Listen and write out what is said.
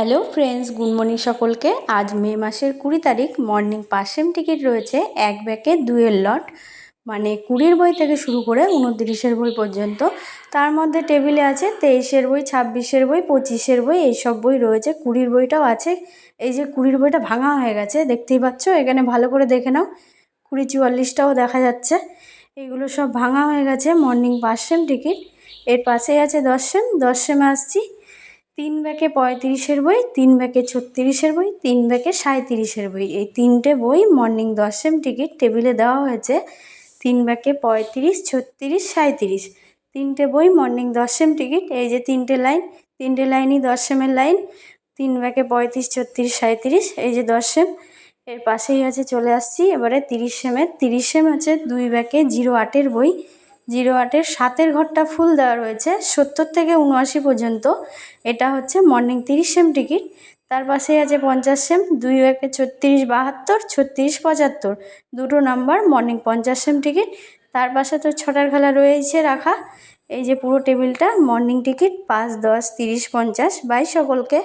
Hello friends, good morning সকলকে। আজ মে মাসের 20 তারিখ। মর্নিং পাস সেম টিকিট রয়েছে এক ব্যাগে 2-এর লট, মানে 20-র বই থেকে শুরু করে 29-এর বই পর্যন্ত। তার মধ্যে টেবিলে আছে 23-এর বই, 26-এর বই, 25-এর বই, এইসব বই রয়েছে। 20-র বইটাও আছে। এই যে 20-র বইটা ভাঙা হয়ে গেছে, দেখতেই পাচ্ছ। এখানে ভালো করে দেখে নাও, 20-44টাও দেখা যাচ্ছে। এগুলো সব ভাঙা হয়ে গেছে। Morning pass same ticket. এর পাশেই আছে 10 সেম। 10 সেমে আসছি 3 ব্যাগে 35-এর বই, 3 ব্যাগে 36-এর বই, 3 ব্যাগে 37-এর বই। এই 3টে বই মর্নিং 10 সেম টিকিট টেবিলে দেওয়া হয়েছে। 3 ব্যাগে 35, 36, 37, 3টে বই মর্নিং 10 সেম টিকিট। এই যে 3টে লাইন, 3টে লাইনই 10 সেমের লাইন। 3 ব্যাগে 35, 36, 37, এই যে 10 সেম। এর পাশেই আছে, চলে আসছি এবারে 30 সেমের। 30 সেম আছে 2 ব্যাগে 08-এর বই। 08-এর 7-এর ঘরটা ফুল দেওয়া রয়েছে 70 থেকে 79 পর্যন্ত। এটা হচ্ছে মর্নিং 30 সেম টিকিট। তার পাশেই আছে 50 সেম, 2 ব্যাগে 36, 72, 36, 75, দুটো নাম্বার মর্নিং 50 সেম টিকিট। তার পাশে তো 6টার খেলা রয়েছে রাখা। এই যে পুরো টেবিলটা মর্নিং টিকিট 5, 10, 30, 50 বাই সকলকে।